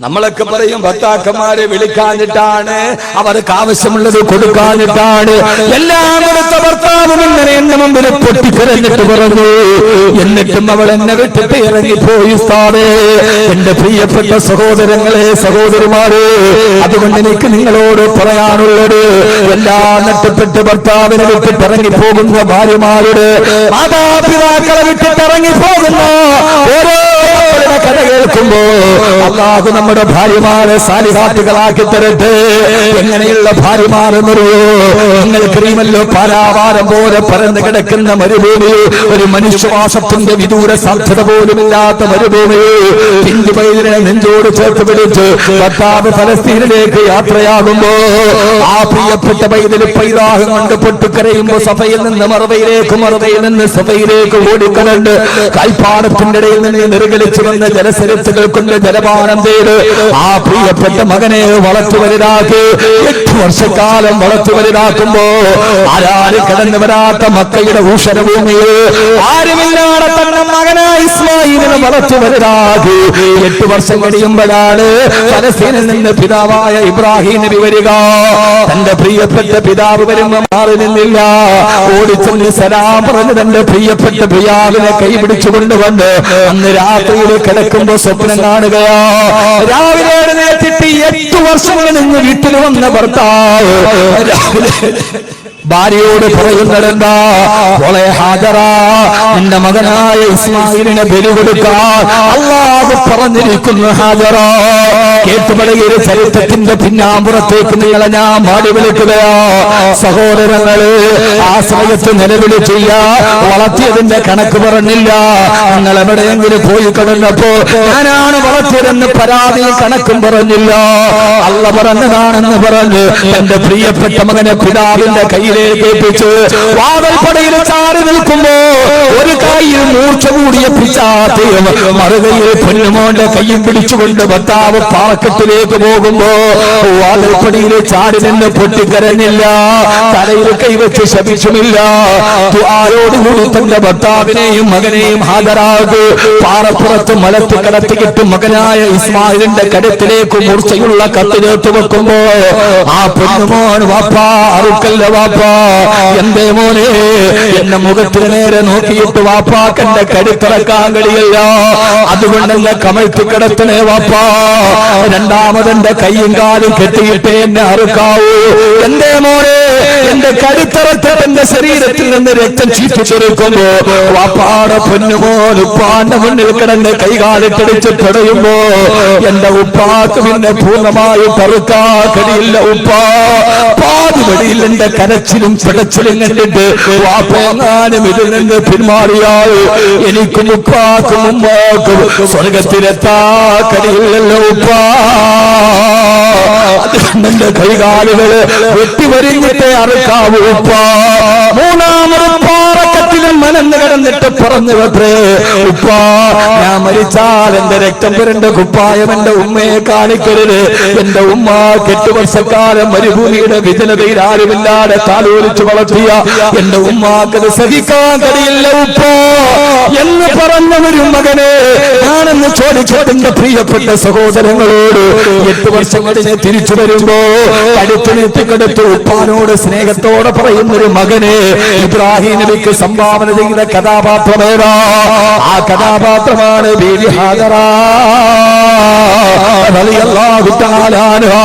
നമ്മളൊക്കെ പറയും ഭർത്താക്കന്മാരെ വിളിക്കാനിട്ടാണ്, അവർക്ക് ആവശ്യമുള്ളത് കൊടുക്കാനിട്ടാണ്. എല്ലാം കൊടുത്ത ഭർത്താവും ഇങ്ങനെ എന്റെ മുമ്പിൽ പൊട്ടിക്കരഞ്ഞിട്ട് പറഞ്ഞു, എന്നിട്ടും അവൾ എന്നെ വിട്ടിട്ട് ഇറങ്ങിപ്പോയി. സ്ഥാനേ എന്റെ പ്രിയപ്പെട്ട സഹോദരങ്ങളെ, സഹോദരിമാരെ, അതുകൊണ്ട് എനിക്ക് നിങ്ങളോട് പറയാനുള്ളത്, എല്ലാം നഷ്ടപ്പെട്ട് ഭർത്താവിനെ വിട്ടിട്ട് ഇറങ്ങിപ്പോകുന്ന ഭാര്യമാരുടെ, മാതാപിതാക്കളെ വിട്ടിട്ട് ഇറങ്ങിപ്പോകുന്ന ഓരോ കഥ കേൾക്കുമ്പോ അല്ലാഹു നമ്മുടെ ഭാര്യമാരെ സാലിഹാത്തുകളാക്കി തരട്ടെ. എങ്ങനെയുള്ള ഭാര്യമാരെന്നറിയോ? നിങ്ങൾക്കറിയുമല്ലോ, പാരാവാരം പോലെ പരന്നു കിടക്കുന്ന മരുഭൂമി, ഒരു മനുഷ്യവാസത്തിന്റെ വിദൂര സാധ്യത പോലുമില്ലാത്ത മരുഭൂമി, ഹിന്ദു പൈതലിനെ നെഞ്ചോട് ചേർത്ത് പിടിച്ച് ഭർത്താവ് ഫലസ്തീനിലേക്ക് യാത്രയാകുമ്പോ ആ പ്രിയപ്പെട്ട പൈതല് പൈതാഹം കൊണ്ട് പൊട്ടിക്കരയുമ്പോ സഭയിൽ നിന്ന് മറവയിലേക്ക്, മറവയിൽ നിന്ന് സഭയിലേക്ക് ഓടിക്കലണ്ട്. കൽപ്പാടത്തിന്റെ ഇടയിൽ നിന്ന് നിർഗലിച്ചു വന്ന ജലസരത്തുകൾ കൊണ്ട് ജലപാനം ചെയ്ത് ആ പ്രിയപ്പെട്ട മകനെ വളർത്തു വലുതാക്കി 8 വർഷക്കാലം വളർത്തു വലുതാക്കുമ്പോ ആരാരും കടന്നു വരാത്ത മക്കയുടെ ഊഷരഭൂമിയിൽ ആരുമില്ലാതെ തന്നെ മകനായ ഇസ്മായിലിനെ വളർത്തു വലുതാക്കി 8 വർഷം കഴിയുമ്പോഴാണ് ഫലസ്തീനിൽ നിന്ന് പിതാവായ ഇബ്രാഹിം നബി വരിക. തന്റെ പ്രിയപ്പെട്ട പിതാവ് വരുമ്പോ മാറി നിന്നില്ല, ഓടിച്ചെന്ന് സലാം പറഞ്ഞ് തന്റെ പ്രിയപ്പെട്ട പിതാവിനെ കൈപിടിച്ചു കൊണ്ടുവന്ന് അന്ന് രാത്രിയിൽ കിടക്കുമ്പോ സ്വപ്നം കാണുകയാ. രാവിലെ എഴുന്നേറ്റിട്ട് 8 വർഷം കഴിഞ്ഞ് വീട്ടിൽ വന്ന ഭർത്താവ് രാവിലെ ഭാര്യയോട് പറയുന്നതെന്താ? മോളെ ഹാജറ, നിന്റെ മകനായ ഇസ്മായിലിനെ ബലി കൊടുക്കാൻ അല്ലാഹു പറഞ്ഞിരിക്കുന്നു. ഹാജറ, കേട്ടുപടയൊരു ചരിത്രത്തിന്റെ പിന്നാമ്പുറത്തേക്ക് നിങ്ങളെ ഞാൻ മാടി വിളിക്കുകയാ. സഹോദരങ്ങള്, ആ സമയത്ത് നിലവിളിച്ചില്ല, വളർത്തിയതിന്റെ കണക്ക് പറഞ്ഞില്ല. നിങ്ങൾ എവിടെയെങ്കിലും പോയി കിടന്നപ്പോ ഞാനാണ് വളർത്തിയതെന്ന് പരാതിയിൽ കണക്കും പറഞ്ഞില്ല. അല്ല പറഞ്ഞതാണെന്ന് പറഞ്ഞ് എന്റെ പ്രിയപ്പെട്ട മകനെ പിതാവിന്റെ കയ്യിൽ കേൾപ്പിച്ച് വാതിൽപ്പടയിൽ ചാടി നിൽക്കുമ്പോ ഒരു കൈയിൽ മൂർച്ച കൂടിയ പിശാചിയും മറുകയിൽ പൊന്നുമോന്റെ കയ്യും പിടിച്ചുകൊണ്ട് ഭർത്താവ് പാറക്കെട്ടിലേക്ക് പോകുമ്പോ വാതിൽപ്പടിയിൽ ചാടി നിന്ന് പൊട്ടിക്കരഞ്ഞില്ല, തലയിൽ കൈവച്ച് ശപിച്ചുമില്ല. ആരോടുകൂടി തന്റെ ഭർത്താവിനെയും മകനെയും ഹാജരാകെ പാറപ്പുറത്ത് മലത്ത് കടത്തിക്കിട്ട് മകനായ ഇസ്മായിലിന്റെ കരുത്തിലേക്ക് മൂർച്ചയുള്ള കത്ത് ചേർത്ത് വെക്കുമ്പോ ആ പൊന്നുമോൻ വാപ്പാ അറുക്കല്ല വാപ്പാ, എന്റെ മോനെ എന്റെ മുഖത്തിന് നേരെ നോക്കിയിട്ട് വാപ്പാക്കെന്റെ കരുത്തിറക്കാൻ കഴിയില്ല, അതുകൊണ്ട് എന്നെ കമഴ്ത്തി കിടത്തണേ വാപ്പാ. രണ്ടാമതെന്റെ കയ്യും കാലും കെട്ടിയിട്ട് എന്നെ അറുക്കാവൂ. എന്റെ മോനെ എന്റെ കരുത്തിറത്ത് എന്റെ ശരീരത്തിൽ നിന്ന് രക്തം ചീറ്റിച്ചെടുക്കുമ്പോ വാപ്പാടെ പൊന്നുമോൻ ഉപ്പാന്റെ മുന്നിൽ കിടന്ന് കൈകാലിട്ടടിച്ച് തടയുമ്പോ എന്റെ ഉപ്പാക്ക് പിന്നെ പൂർണ്ണമായും തറുക്കാ കഴിയില്ല. ഉപ്പാ പാതിപടിയിൽ എന്റെ കരച്ചിലും പിടച്ചിലും കണ്ടിട്ട് വാപ്പങ്ങാനും ഇതിൽ നിന്ന് പിന്മാറിയാൽ എനിക്കും ഉപ്പാക്കും ഉമ്മാക്കും സ്വർഗത്തിലെത്താ കഴിയില്ലല്ലോ ഉപ്പാ. എന്റെ കൈകാലുകള് വെട്ടിവരിഞ്ഞിട്ടേ അറുക്കാവൂ ഉപ്പാ. മൂന്നാമതും പാറക്കത്തിലും മനന്ന് കിടന്നിട്ട് പറഞ്ഞു വെത്രേ ഉപ്പാ, ഞാൻ മരിച്ചാൽ എന്റെ രക്തം പുരണ്ട കുപ്പായം എന്റെ ഉമ്മയെ കാണിക്കരുത്. എന്റെ ഉമ്മ 8 വർഷക്കാലം മരുഭൂമിയുടെ വിജനതയിൽ ആരുമില്ലാതെ താലോലിച്ചു വളർത്തിയ എന്റെ ഉമ്മാക്കത് സഹിക്കാൻ കഴിയില്ല ഉപ്പോ എന്ന് പറഞ്ഞൊരു മകനെ ഞാനെന്ന് ചോദിച്ചിട്ട് എന്റെ പ്രിയപ്പെട്ട സഹോദരങ്ങളോട് 8 വർഷം കഴിഞ്ഞ് തിരിച്ചു വരുമ്പോ കടുത്തിനെത്തിക്കെടുത്ത് ഉപ്പാനോട് സ്നേഹത്തോടെ പറയുന്നൊരു മകനെ ഇബ്രാഹിം നബിക്ക് സംഭാവന ചെയ്ത കഥാപാത്രമേതാ? ആ കഥാപാത്രമാണ് ബീവി ഹാജറ റളിയല്ലാഹു തആല അൻഹാ.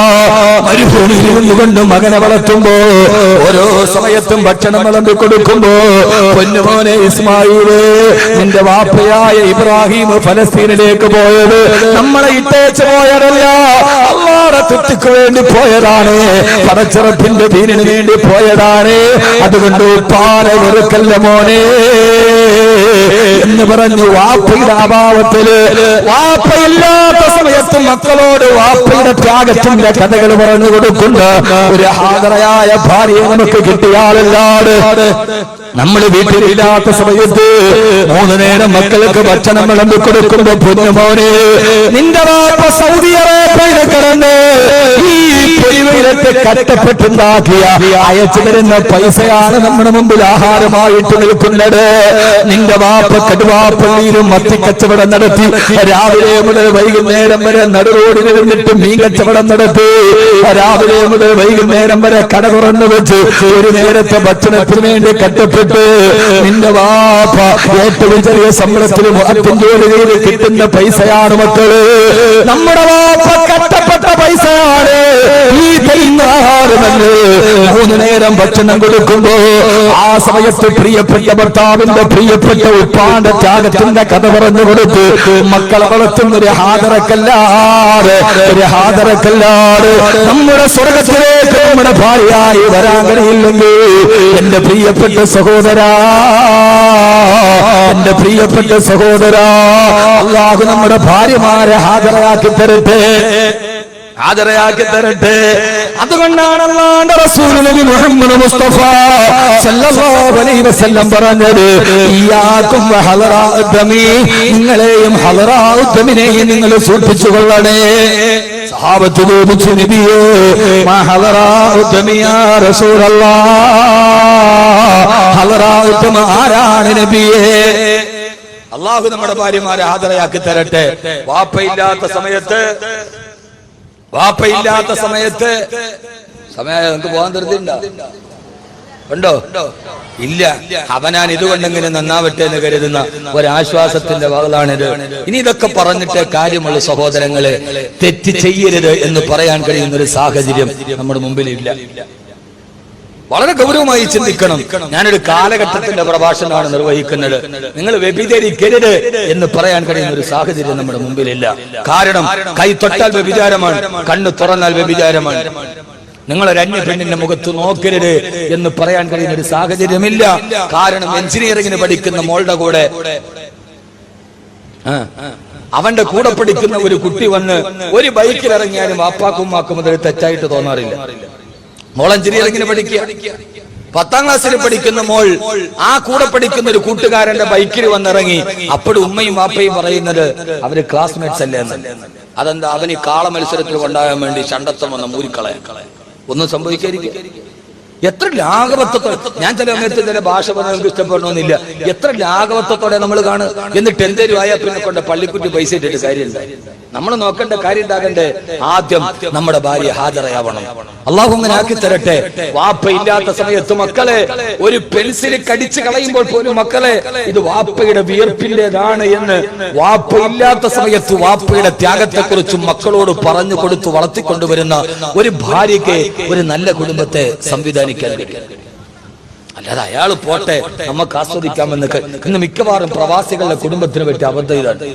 മരുഭൂമിയിൽ നിന്നുകൊണ്ട് മകനെ വളർത്തുമ്പോ ഓരോ സമയത്തും ഭക്ഷണം വിളമ്പി കൊടുക്കുമ്പോ പൊന്നുമോനെ ഇസ്മായില്, നിന്റെ വാപ്പയായ ഇബ്രാഹിം ഫലസ്തീനിലേക്ക് പോയത് നമ്മളെ ഇട്ടേച്ച് പോയതല്ല, അല്ലാഹുവിന്റെ തൃപ്തിക്ക് വേണ്ടി പോയതാണ്, പടച്ചിറപ്പിന്റെ ദീനിന് വേണ്ടി പോയതാണ്. അതുകൊണ്ട് ഉപ്പാനെ വെറുക്കല്ല മോനെ എന്ന് പറഞ്ഞു വാപ്പയുടെ അഭാവത്തില്, വാപ്പയില്ലാത്ത സമയത്ത് മക്കളോട് വാപ്പയുടെ ത്യാഗത്തിന്റെ കഥകൾ പറഞ്ഞു കൊടുക്കുന്ന ഒരു ഹാജറയായ ഭാര്യയെ നമുക്ക് കിട്ടിയാലല്ലാതെ നമ്മൾ വീട്ടിലില്ലാത്ത സമയത്ത് 3 നേരം മക്കൾക്ക് ഭക്ഷണം വിളമ്പി കൊടുക്കുമ്പോ പൊന്നുമോനെ നിന്റെ വാപ്പ സൗദി അറേബ്യയിൽ കിടന്ന് ഈ പൊലിവയിലെ വെച്ച് കഷ്ടപ്പെട്ടുണ്ടാക്കിയ അയച്ചു തരുന്ന പൈസയാണ് നമ്മുടെ മുമ്പിൽ ആഹാരമായിട്ട് നിൽക്കുന്നത്. നിന്റെ വാപ്പ കടുവാപ്പള്ളിയിലും മത്തി കച്ചവടം നടത്തി രാവിലെ മുതൽ വൈകുന്നേരം വരെ നടുറോഡിൽ നിന്നിട്ട് മീൻ കച്ചവടം നടത്തി രാവിലെ മുതൽ വൈകുന്നേരം വരെ കട തുറന്നു വെച്ച് ഒരു നേരത്തെ ഭക്ഷണത്തിന് വേണ്ടി കഷ്ടപ്പെട്ട് നിന്റെ വാപ്പ ഏറ്റവും ചെറിയ ശമ്പളത്തിൽ ജോലി ചെയ്ത് കിട്ടുന്ന പൈസയാണ് മക്കള്. നമ്മുടെ വാപ്പ കഷ്ടപ്പെട്ട പൈസയാണ് ഈ തരുന്ന ആഹാരമല്ലേ. 3 നേരം ഭക്ഷണം കൊടുക്കുമ്പോ ആ സമയത്ത് പ്രിയപ്പെട്ട ഭർത്താവിന്റെ പ്രിയപ്പെട്ട ഉപ്പാന്റെ ത്യാഗത്തിന്റെ കഥ പറഞ്ഞു കൊടുത്ത് മക്കളെ വളർത്തുന്ന ഒരു ഹാദറക്കല്ലാതെ നമ്മുടെ സ്വർഗത്തിലേക്ക് നമ്മുടെ ഭാര്യയായി വരാൻ കഴിയില്ലെങ്കിൽ എന്റെ പ്രിയപ്പെട്ട സഹോദരാ, എന്റെ പ്രിയപ്പെട്ട സഹോദരാ, അല്ലാഹു നമ്മുടെ ഭാര്യമാരെ ഹാജരാക്കി തരട്ടെ, ഹാജരാക്കി തരട്ടെ. അതുകൊണ്ടാണ് അല്ലാഹുവിന്റെ റസൂൽ നബി മുഹമ്മദ് മുസ്തഫ സല്ലല്ലാഹു അലൈഹി വസല്ലം പറഞ്ഞത്, ഇയ്യാകും വഹലറാഉദ്ദമി, നിങ്ങളെയും ഹലറാഉദ്ദമിനെയും നിങ്ങൾ സൂക്ഷിച്ചുകൊള്ളണേ. സഹാബത്ത് ചോദിച്ചു, നബിയേ മാ ഹലറാഉദ്ദമി യാ റസൂലല്ലാഹ്, ഹലറാഉദ്ദമ ആരാണ് നബിയേ? അല്ലാഹു നമ്മുടെ ഭാര്യമാരെ ഹാജരാക്കി തരട്ടെ. വാപ്പയില്ലാത്ത സമയത്ത് സമയം നമുക്ക് പോകാൻ തരത്തില്ല ഉണ്ടോ? ഇല്ല. അവനാൻ ഇതുകൊണ്ടെങ്കിലും നന്നാവട്ടെ എന്ന് കരുതുന്ന ഒരാശ്വാസത്തിന്റെ വാളാണിത്. ഇനി ഇതൊക്കെ പറഞ്ഞിട്ട് കാര്യമുള്ള സഹോദരങ്ങളെ, തെറ്റ് ചെയ്യരുത് എന്ന് പറയാൻ കഴിയുന്ന ഒരു സാഹചര്യം നമ്മുടെ മുമ്പിലില്ല. വളരെ ഗൗരവമായി ചിന്തിക്കണം. ഞാനൊരു കാലഘട്ടത്തിന്റെ പ്രഭാഷണമാണ് നിർവഹിക്കുന്നത്. നിങ്ങൾ വ്യഭിചരിക്കരുത് എന്ന് പറയാൻ കഴിയുന്ന ഒരു സാഹചര്യം നമ്മുടെ മുമ്പിലില്ല. കാരണം കൈ തൊട്ടാൽ വ്യഭിചാരമാണ്, കണ്ണ് തുറന്നാൽ വ്യഭിചാരമാണ്. നിങ്ങളൊരു അന്യ പെണ്ണിന്റെ മുഖത്ത് നോക്കരുത് എന്ന് പറയാൻ കഴിയുന്ന ഒരു സാഹചര്യമില്ല. കാരണം എഞ്ചിനീയറിംഗിന് പഠിക്കുന്ന മോളുടെ കൂടെ അവന്റെ കൂടെ പഠിക്കുന്ന ഒരു കുട്ടി വന്ന് ഒരു ബൈക്കിൽ ഇറങ്ങിയാലും വാപ്പാക്കും ഉമ്മാക്കും മുതൽ തെറ്റായിട്ട് തോന്നാറില്ല. മോൾ എഞ്ചിനീയറിംഗിന് പഠിക്കുക, 10ാം ക്ലാസ്സിൽ പഠിക്കുന്ന മോൾ ആ കൂടെ പഠിക്കുന്ന ഒരു കൂട്ടുകാരന്റെ ബൈക്കിൽ വന്നിറങ്ങി. അപ്പോഴും ഉമ്മയും വാപ്പയും പറയുന്നത് അവര് ക്ലാസ്മേറ്റ്സ് അല്ലേ എന്ന്. അതെന്താ? അവന് കാള മത്സരത്തിൽ കൊണ്ടാകാൻ വേണ്ടി ചണ്ടത്തം വന്ന മൂരിക്കളയാൻ ഒന്നും സംഭവിക്കാതിരിക്കുക. എത്ര ലാഘവത്വത്തോടെ, ഞാൻ ചില സമയത്ത് ചില ഭാഷ പറഞ്ഞവർക്ക് ഇഷ്ടപ്പെടണമെന്നില്ല, എത്ര ലാഘവത്വത്തോടെ നമ്മൾ കാണും. എന്നിട്ട് എന്തേലും ആയാൽ പിന്നെ കൊണ്ട് പള്ളിക്കുട്ടി പൈസ ഇട്ടിട്ട് കാര്യമില്ല. നമ്മൾ നോക്കേണ്ട കാര്യം ഉണ്ടാകണ്ടേ, ആദ്യം നമ്മുടെ ഭാര്യ ഹാജരാവണം. അള്ളാഹു അങ്ങനെ ആക്കി തരട്ടെ. വാപ്പ ഇല്ലാത്ത സമയത്ത് മക്കളെ ഒരു പെൻസിൽ കടിച്ചു കളയുമ്പോൾ പോലും മക്കളെ ഇത് വാപ്പയുടെ വിയർപ്പിന്റേതാണ് എന്ന് വാപ്പ ഇല്ലാത്ത സമയത്ത് വാപ്പയുടെ ത്യാഗത്തെക്കുറിച്ചും മക്കളോട് പറഞ്ഞു കൊടുത്തു വളർത്തിക്കൊണ്ടുവരുന്ന ഒരു ഭാര്യയ്ക്ക് ഒരു നല്ല കുടുംബത്തെ സംവിധാനിക്കാൻ കഴിയും. അല്ലാതെ അയാൾ പോട്ടെ നമുക്ക് ആസ്വദിക്കാമെന്നൊക്കെ. ഇന്ന് മിക്കവാറും പ്രവാസികളുടെ കുടുംബത്തിനെ പറ്റി അബദ്ധം ഇതാണ്.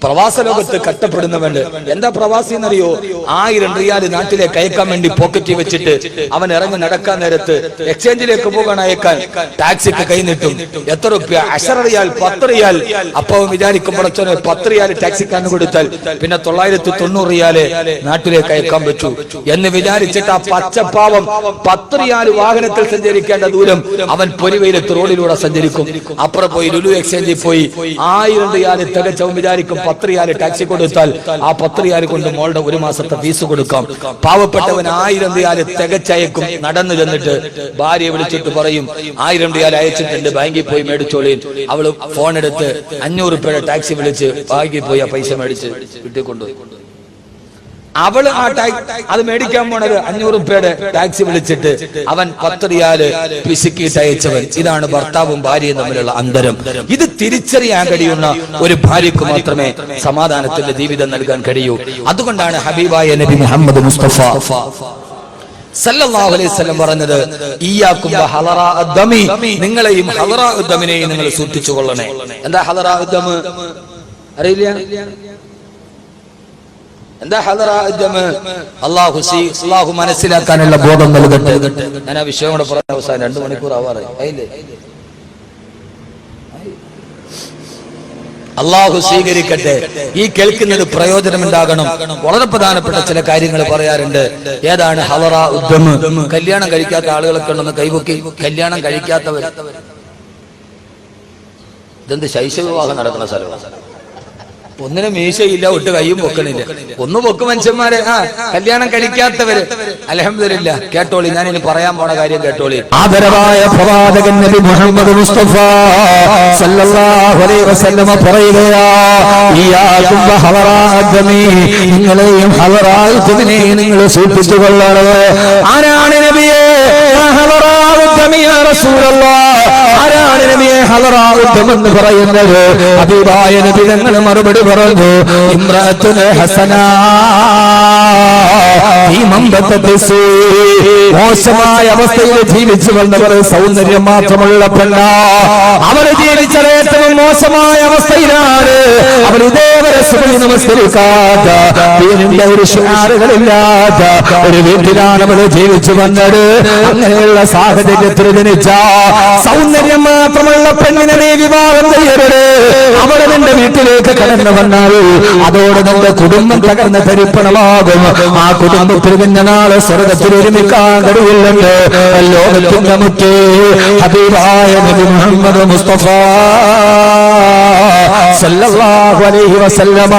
പ്രവാസ ലോകത്ത് കഷ്ടപ്പെടുന്നവണ്ട്. എന്താ പ്രവാസി എന്നറിയോ? 1000 റിയാൽ നാട്ടിലേക്ക് അയക്കാൻ വേണ്ടി പോക്കറ്റിൽ വെച്ചിട്ട് അവൻ ഇറങ്ങി നടക്കാൻ നേരത്ത് എക്സ്ചേഞ്ചിലേക്ക് പോകാൻ അയക്കാൻ ടാക്സിക്ക് കൈ നീട്ടും. എത്ര റുപ്യ? 10 റിയാൽ, 10 റിയാൽ. അപ്പൊ വിചാരിക്കുമ്പോൾ 10 റിയാൽ ടാക്സിക്കാരന് കൊടുത്താൽ പിന്നെ 990 റിയാല് നാട്ടിലേക്ക് അയക്കാൻ പറ്റൂ എന്ന് വിചാരിച്ചിട്ട് ആ പച്ചപ്പാവം 10 റിയാൽ വാഹനത്തിൽ സഞ്ചരിക്കേണ്ട ദൂരം അവൻ പൊരിവയിലെത്ത് റോഡിലൂടെ സഞ്ചരിക്കും. അപ്പുറം പോയി ലുലു എക്സ്ചേഞ്ചിൽ പോയി 1000 റിയാൽ തികച്ചവൻ വിചാരിക്കും 10 റിയാൽ ടാക്സി കൊടുത്താൽ ആ 10 റിയാൽ കൊണ്ട് മോളുടെ 1 മാസത്തെ ഫീസ് കൊടുക്കാം. പാവപ്പെട്ടവൻ 1000 റിയാൽ തികച്ചയക്കും. നടന്നു ചെന്നിട്ട് ഭാര്യയെ വിളിച്ചിട്ട് പറയും 1000 റിയാൽ അയച്ചിട്ടുണ്ട്, ബാങ്കിൽ പോയി മേടിച്ചോളീൻ. അവള് ഫോൺ എടുത്ത് 500 രൂപയുടെ ടാക്സി വിളിച്ച് ബാങ്കിൽ പോയി ആ പൈസ മേടിച്ച് വീട്ടിൽ കൊണ്ടുപോയി. അവള് അത് മേടിക്കാൻ പോണത് 500 രൂപയുടെ ടാക്സി വിളിച്ചിട്ട് അവൻ 10 റിയാല് പിശുക്കിയിട്ട് അയച്ചവൻ. ഇതാണ് ഭർത്താവും ഭാര്യയും തമ്മിലുള്ള അന്തരം. ഇത് തിരിച്ചറിയാൻ കഴിയുന്ന ഒരു ഭാര്യക്ക് മാത്രമേ സമാധാനത്തിന്റെ ജീവിതം നൽകാൻ കഴിയൂ. അതുകൊണ്ടാണ് ഹബീബായ നബി മുഹമ്മദ് മുസ്തഫ സല്ലല്ലാഹു അലൈഹി വസല്ലം പറഞ്ഞത്, ഇയ്യാകും വഹലറാഉദ്ദമി, നിങ്ങളെയും ഹലറാഉദ്ദമിനെയും നിങ്ങൾ സൂക്ഷിച്ചുകൊള്ളണേ. എന്താ ഹലറാഉദ്ദം അറിയില്ല? എന്താ ഹലറാഉദ്ദം? അല്ലാഹു മനസ്സിലാക്കാനുള്ള ബോധം നൽകട്ടെ. ഞാൻ ആ വിഷയം കൂടെ പറഞ്ഞ അവസാനം 2 മണിക്കൂർ ആവാറായി ആയില്ലേ? അള്ളാഹു സ്വീകരിക്കട്ടെ. ഈ കേൾക്കുന്നത് പ്രയോജനമുണ്ടാകണം. വളരെ പ്രധാനപ്പെട്ട ചില കാര്യങ്ങൾ പറയാറുണ്ട്. ഏതാണ് ഹലറാഉദ്ദം? കല്യാണം കഴിക്കാത്ത ആളുകളൊക്കെ ഉണ്ടെന്ന് കൈപൊക്കി. കല്യാണം കഴിക്കാത്തവർ, ഇതെന്ത് ശൈശവ വിവാഹം നടക്കുന്ന സ്ഥലമാണ്? ഒന്നിനും മീശയില്ല, ഒട്ട് കയ്യും പൊക്കണില്ല. ഒന്ന് പൊക്ക് മനുഷ്യന്മാരെ. കല്യാണം കഴിക്കാത്തവര് അൽഹംദുലില്ലാ. കേട്ടോളി, ഞാൻ ഇനി പറയാൻ പോണ കാര്യം കേട്ടോളി. ആദരവായ പ്രവാചകൻ നബി മുഹമ്മദ് മുസ്തഫ സല്ലല്ലാഹു അലൈഹി വസല്ലമ പറയുകയാ, ഇയ്യാകും വഹവറാഅദ്മി, നിങ്ങളെയും ഹവറാഅദ്മിനെ നിങ്ങൾ സൂക്ഷിച്ചുകൊള്ളണം. ആരാണ് നബിയെ ഹവറാഅദ്മി യാ റസൂലല്ലാഹ്? ആരാണ് നബിയെ ഹവറാഅദ്മി എന്ന് പറയുന്നത്? ഹബീബായ നബി തങ്ങൾ മറുപടി പറഞ്ഞു, ഇംറഅത്തുൻ ഹസനാ ഈ മമ്പത്തസു, മോശമായ അവസ്ഥയിൽ ജീവിച്ചു വന്നവർ, സൗന്ദര്യം മാത്രമുള്ള പെണ്ണ, അവർ ജീവിച്ചത് ഏറ്റവും മോശമായ അവസ്ഥയിലാണ്. അവർ ഇതേവരെ സുബഹി നമസ്കരിക്കാത്ത, ദീനിന്റെ ഒരു ഷിആറുകളില്ലാത്ത ഒരു വീട്ടിലാണ് അവർ ജീവിച്ചു വന്നത്. അങ്ങനെയുള്ള സാഹചര്യത്തിൽ ജനിച്ച സൗന്ദര്യം മാത്രമുള്ള പെണ്ണിനെ നീ വിവാഹം ചെയ്യരുത്. അവിടെ നിന്റെ വീട്ടിലേക്ക് കടന്നു വന്നാൽ അതോടെ നിന്റെ കുടുംബം തകർന്ന് തരിപ്പണമാകും. ആ കുടുംബത്തിൽ പിന്നെ നാളെ സ്വർഗത്തിൽ ഒരുമിക്കാൻ കഴിയില്ലെന്ന് ലോകത്തിന്റെ മുറ്റേ ഹബീബായ നബി മുഹമ്മദ് മുസ്തഫ സല്ലല്ലാഹു അലൈഹി വസല്ലമ.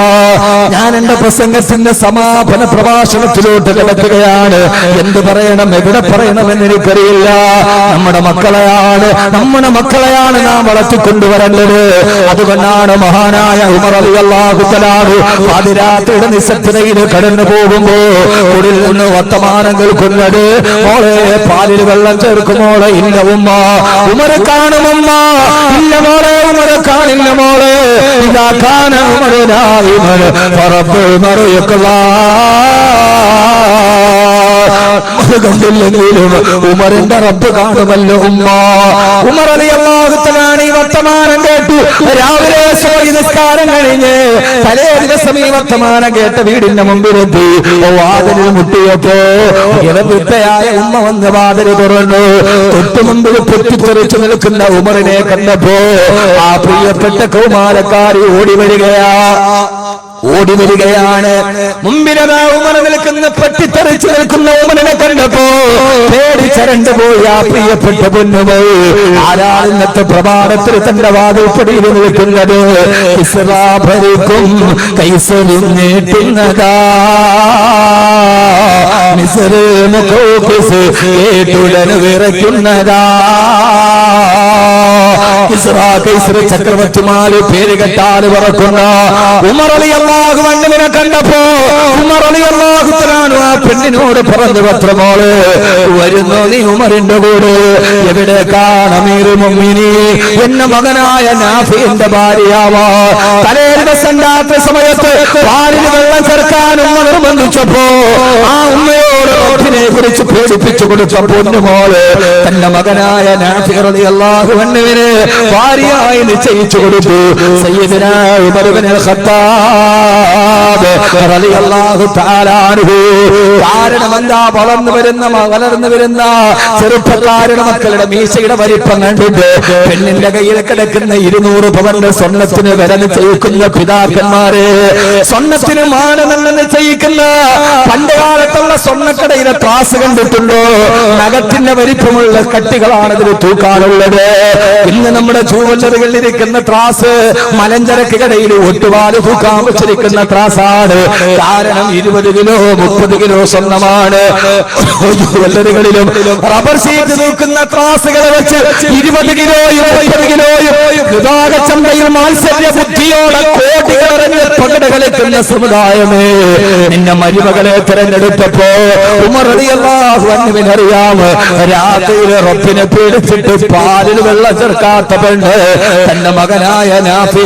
ഞാൻ എന്റെ പ്രസംഗത്തിന്റെ സമാപന പ്രഭാഷണത്തിലോട്ട് കിടക്കുകയാണ്. എന്ത് പറയണം, എവിടെ പറയണമെന്ന് എനിക്കറിയില്ല. നമ്മുടെ മക്കളെയാണ് നാം വളർത്തിക്കൊണ്ടുവരേണ്ടത്. അതുകൊണ്ടാണ് മഹാനായ ഉമർ റളിയല്ലാഹു തആല പാതിരാത്രിയുടെ നിശബ്ദതയിൽ കടന്നു പോകുമ്പോ ഉള്ളിൽ നിന്ന് വർത്തമാനം കേൾക്കുന്നത്, മോളെ പാലിൽ വെള്ളം ചേർക്കുമോളെ? ഇല്ല ഉമ്മ. ഉമർ കാണുമമ്മ? ഇല്ല മോളെ, ഉമർ കാണില്ല മോളെ. ഇതാ കാണ ഉമർ കണ്ടില്ലെങ്കിലും ഉമറിന്റെ റബ്ബ് കാണുമല്ലോ ഉമ്മ. ഉമർ റളിയല്ലാഹു തആല ഈ വർത്തമാനം കേട്ടു. രാവിലെ സൂര്യ നിസ്കാരം കഴിഞ്ഞ് തലേ ദിവസം ഈ വർത്തമാനം കേട്ട വീടിന്റെ മുമ്പിലെത്തി. വാതിലിൽ മുട്ടിയപ്പോ വൃദ്ധയായ ഉമ്മ വന്ന് വാതിൽ തുറന്നു. തൊട്ടു മുമ്പിൽ പൊട്ടിത്തെറിച്ചു നിൽക്കുന്ന ഉമറിനെ കണ്ടപ്പോ ആ പ്രിയപ്പെട്ട കൗമാരക്കാരി ഓടി വരികയാണ്. മുമ്പിലതാ ഉമർ നിൽക്കുന്ന പൊട്ടിത്തെറിച്ചു നിൽക്കുന്ന ഉമറിനെ കണ്ടപ്പോ പേടിച്ചരണ്ടു പോയി ആ പ്രിയപ്പെട്ട പൊന്നുമോ. ആരാണ് ഇന്നത്തെ പ്രഭാതത്തിൽ തന്റെ വാതിൽപ്പടിയിൽ നിൽക്കുന്നത്? ഇസ്രാ ഭരിക്കും കൈസലും നീട്ടുന്നതാ, കേട്ടുടന് വിറയ്ക്കുന്നതാ. ചക്രവർത്തിമാര് പേര് കെട്ടാല് പറക്കുന്ന ഉമർ റളിയല്ലാഹു അൻഹുവിനെ കണ്ടപ്പോ ഉമർ റളിയല്ലാഹു തആല ആ പെണ്ണിനോട് പറഞ്ഞു, പത്രമോള് വരുന്നു നീ ഉമറിന്റെ കൂടെ? എവിടേക്കാണ് അമീറുൽ മുഅ്മിനീൻ? എന്റെ മകനായ നാഫിന്റെ ഭാര്യയാവാ. തലേ ദിവസം രാത്രി സമയത്ത് പാലിന് വെള്ളം ചേർക്കാൻ ഉമ്മ നിർബന്ധിച്ചപ്പോ ആ ഉമ്മയോട് റബ്ബിനെ കുറിച്ച് പേടിപ്പിച്ചു കൊടുത്ത പൊന്നുമോള് തന്റെ മകനായ നാഫി റളിയല്ലാഹു അൻഹുവിനെ ഭാര്യയായി നിശ്ചയിച്ചു കൊടുത്തു. സയ്യിദുനാ ഉമർ ഇബ്നുൽ ഖത്താബ് റളിയല്ലാഹു തആല അൻഹു. കാരണം എന്താ? വളർന്നു വരുന്ന ചെറുപ്പക്കാരുടെ മക്കളുടെ മീശയുടെ വലിപ്പം കണ്ടിട്ട് പെണ്ണിന്റെ കയ്യിൽ കിടക്കുന്ന 200 പവന്റെ സ്വർണ്ണത്തിന് വില നിശ്ചയിക്കുന്ന പിതാക്കന്മാരെ, സ്വർണ്ണത്തിന് മാനദണ്ഡം നിശ്ചയിക്കുന്ന പണ്ട് കാലത്തുള്ള സ്വർണ്ണക്കടയിലെ ത്രാസ് കണ്ടിട്ടുണ്ടോ? നഖത്തിന്റെ വലിപ്പമുള്ള കട്ടികളാണ് ഇതിൽ തൂക്കാനുള്ളത്. ഇന്ന് നമ്മുടെ ജൂവലറികളിൽ ഇരിക്കുന്ന ത്രാസ് മലഞ്ചരക്ക് കടയിൽ ഒട്ടുപാല് തൂക്കാൻ വെച്ചിരിക്കുന്ന ത്രാസാണ്. കാരണം 20 കിലോ 30 കിലോ സ്വർണ്ണമാണ്. ജൂവലറികളിലും റബ്ബർ ഷീറ്റ് തൂക്കുന്ന ത്രാസുകളെ വെച്ച് 20 കിലോയും 30 കിലോയും ചന്തയിൽ മാത്സര്യ ബുദ്ധിയോടെ കോടികളറിഞ്ഞ് പകട് കളിക്കുന്ന സമുദായമേ, നിന്നെ മരുമകളെ തിരഞ്ഞെടുത്തപ്പോ ഉമർ റളിയല്ലാഹു അൻഹുവിനെ അറിയാം. രാത്രിയിൽ റബ്ബിനെ പേടിച്ചിട്ട് പാലിൽ വെള്ളം ചേർക്കാത്ത പെണ്ണ് തന്റെ മകനായ നാഫി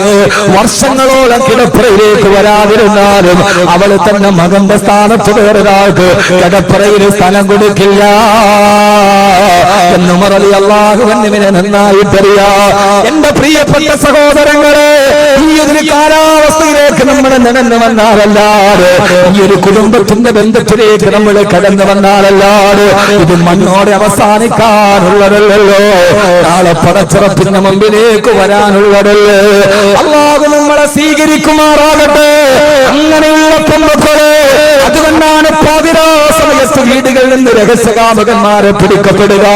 വർഷങ്ങളോളം കിടപ്പറയിലേക്ക് വരാതിരുന്നാലും അവൾ തന്റെ മകന്റെ സ്ഥാനത്ത് വേറൊരാൾക്ക് കിടപ്പറയിൽ സ്ഥലം കൊടുക്കില്ല എന്ന് ഉമർ റളിയല്ലാഹു അൻഹുവിനെ നന്നായിട്ടറിയാം. എന്റെ പ്രിയപ്പെട്ട സഹോദരങ്ങളെ, ഈ ഒരു കാലാവസ്ഥയിലേക്ക് നമ്മൾ നടന്നു വന്നാലല്ലാതെ, ഈ ഒരു കുടുംബത്തിന്റെ ബന്ധത്തിലേക്ക് നമ്മൾ കടന്നു വന്നാലല്ലാതെ ഇത് മണ്ണോടെ അവസാനിക്കാനുള്ളതല്ലോ. നാളെ പടച്ചിറപ്പിന്റെ മുമ്പിലേക്ക് വരാനുള്ളതല്ലേ. അല്ലാഹു നമ്മളെ സ്വീകരിക്കുമാറാകട്ടെ. അങ്ങനെയുള്ള പെൺമക്കളെ, അതുകൊണ്ടാണ് പാതിരാ സമയത്ത് വീടുകളിൽ നിന്ന് രഹസ്യകാമകന്മാരെ പിടിക്കപ്പെടുക.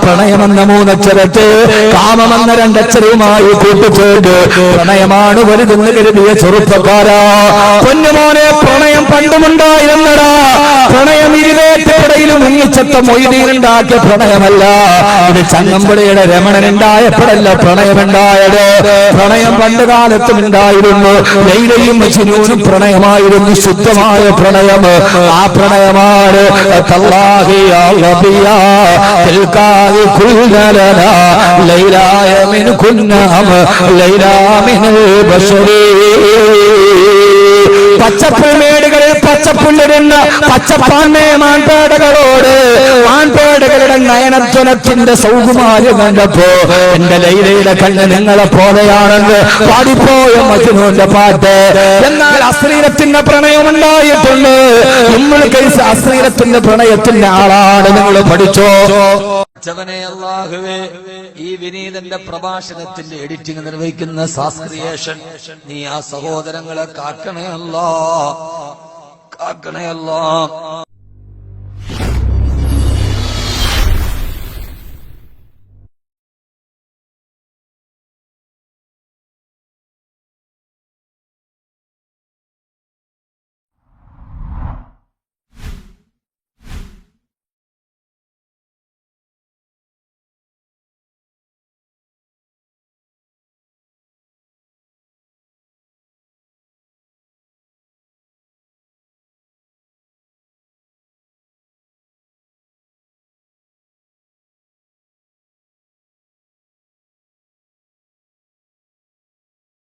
പ്രണയമെന്ന മൂന്നക്ഷരത്തെ കാമമെന്ന രണ്ടക്ഷരവുമായി കൂട്ടിച്ചേർത്ത് പ്രണയമാണ് വലുതെന്ന് കരുതിയ ചെറുപ്പക്കാരാ, പൊന്നുമോനെ, പ്രണയം പണ്ടുമുണ്ടായിരുന്നടാ. പ്രണയം ഇരുവേറ്റപ്പടയിലും മുങ്ങിച്ചത്ത മൊയ്തീനുണ്ടാക്കിയ പ്രണയമല്ല. ഇത് ചങ്ങമ്പുഴയുടെ രമണനുണ്ടായപ്പോഴല്ല പ്രണയമുണ്ടായത്. പ്രണയം പണ്ട് കാലത്തും ഉണ്ടായിരുന്നു. ലൈലയും മജ്നൂനും പ്രണയമായിരുന്നു, ശുദ്ധമായ പ്രണയം. ആ പ്രണയമാണ് പച്ചപ്പുൽമേടുകളിൽ പച്ചപ്പുല്ലിരുന്ന പച്ചപ്പാന്നെ മാൻപേടകളോട് മാൻപേടകളുടെ നയനധ്വനത്തിന്റെ സൗകുമാര്യം കണ്ടപ്പോ എന്റെ ലൈലയുടെ കണ്ണ് നിങ്ങളെ പോലെയാണെന്ന് പാടിപ്പോയ മജ്നൂന്റെ പാട്ട്. എന്നാൽ അശ്ലീലത്തിന്റെ പ്രണയം ഉണ്ടായിട്ടുണ്ട്. നമ്മൾ കേസ് അശ്ലീലത്തിന്റെ പ്രണയത്തിന്റെ ആളാണ്. നിങ്ങൾ പഠിച്ചോ? അല്ലാഹുവേ, ഈ വിനീതന്റെ പ്രഭാഷണത്തിന്റെ എഡിറ്റിംഗ് നിർവഹിക്കുന്ന സാസ്ക്രിയേഷൻ നീ ആ സഹോദരങ്ങളെ കാക്കണേ അല്ലാ, കാക്കണേ അല്ലാ.